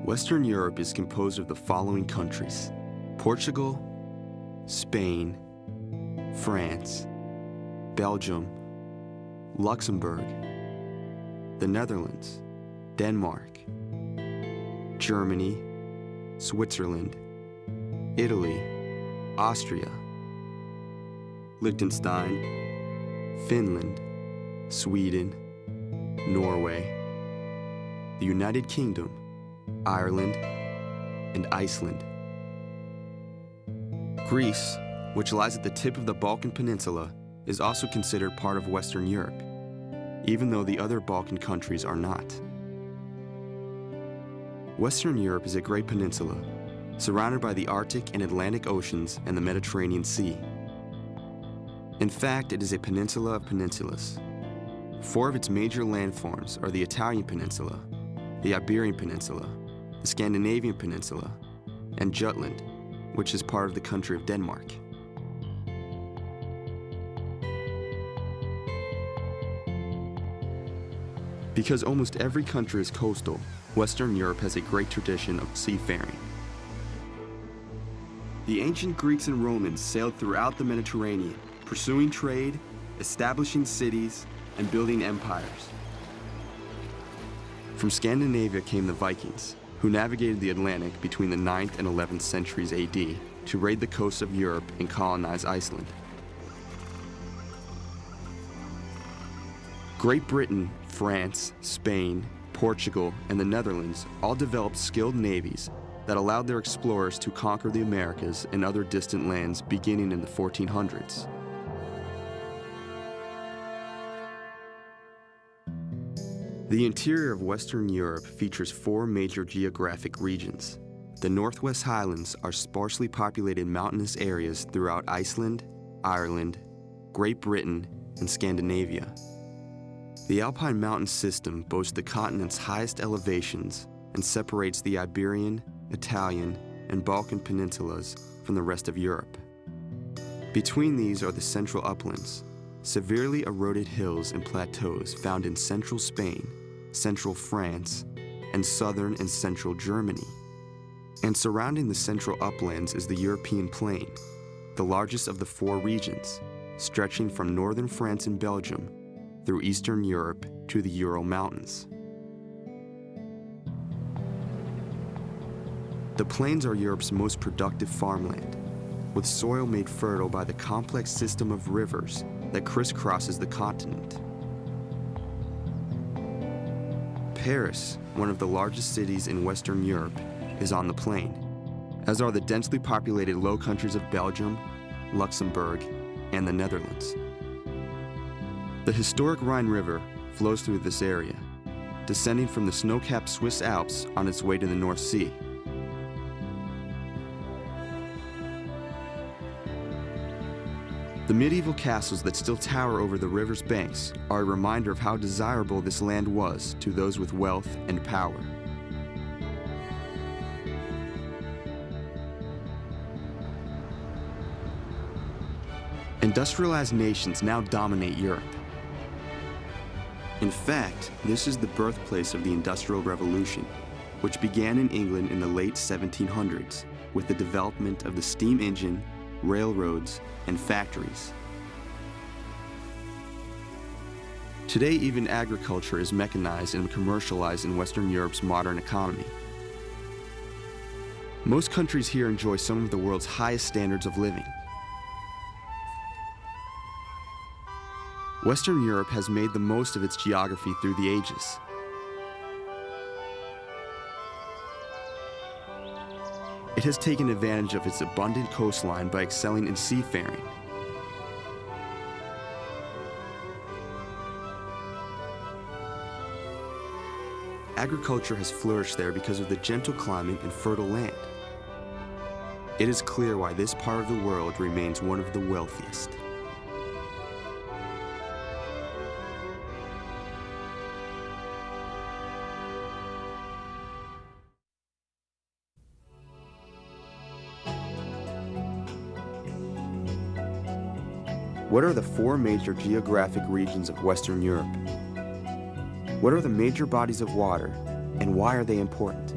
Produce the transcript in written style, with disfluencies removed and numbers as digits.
Western Europe is composed of the following countries: Portugal, Spain, France, Belgium, Luxembourg, the Netherlands, Denmark, Germany, Switzerland, Italy, Austria, Liechtenstein, Finland, Sweden, Norway, the United Kingdom, Ireland, and Iceland. Greece, which lies at the tip of the Balkan Peninsula, is also considered part of Western Europe, even though the other Balkan countries are not. Western Europe is a great peninsula, surrounded by the Arctic and Atlantic Oceans and the Mediterranean Sea. In fact, it is a peninsula of peninsulas. 4 of its major landforms are the Italian Peninsula, the Iberian Peninsula, the Scandinavian Peninsula, and Jutland, which is part of the country of Denmark. Because almost every country is coastal, Western Europe has a great tradition of seafaring. The ancient Greeks and Romans sailed throughout the Mediterranean, pursuing trade, establishing cities, and building empires. From Scandinavia came the Vikings, who navigated the Atlantic between the 9th and 11th centuries AD to raid the coasts of Europe and colonize Iceland. Great Britain, France, Spain, Portugal, and the Netherlands all developed skilled navies that allowed their explorers to conquer the Americas and other distant lands beginning in the 1400s. The interior of Western Europe features 4 major geographic regions. The Northwest Highlands are sparsely populated mountainous areas throughout Iceland, Ireland, Great Britain, and Scandinavia. The Alpine mountain system boasts the continent's highest elevations and separates the Iberian, Italian, and Balkan peninsulas from the rest of Europe. Between these are the central uplands, severely eroded hills and plateaus found in central Spain, central France, and southern and central Germany. And surrounding the central uplands is the European plain, the largest of the 4 regions, stretching from northern France and Belgium through Eastern Europe to the Ural Mountains. The plains are Europe's most productive farmland, with soil made fertile by the complex system of rivers that crisscrosses the continent. Paris, one of the largest cities in Western Europe, is on the plain, as are the densely populated Low Countries of Belgium, Luxembourg, and the Netherlands. The historic Rhine River flows through this area, descending from the snow-capped Swiss Alps on its way to the North Sea. The medieval castles that still tower over the river's banks are a reminder of how desirable this land was to those with wealth and power. Industrialized nations now dominate Europe. In fact, this is the birthplace of the Industrial Revolution, which began in England in the late 1700s with the development of the steam engine, railroads, and factories. Today, even agriculture is mechanized and commercialized in Western Europe's modern economy. Most countries here enjoy some of the world's highest standards of living. Western Europe has made the most of its geography through the ages. It has taken advantage of its abundant coastline by excelling in seafaring. Agriculture has flourished there because of the gentle climate and fertile land. It is clear why this part of the world remains one of the wealthiest. What are the 4 major geographic regions of Western Europe? What are the major bodies of water, and why are they important?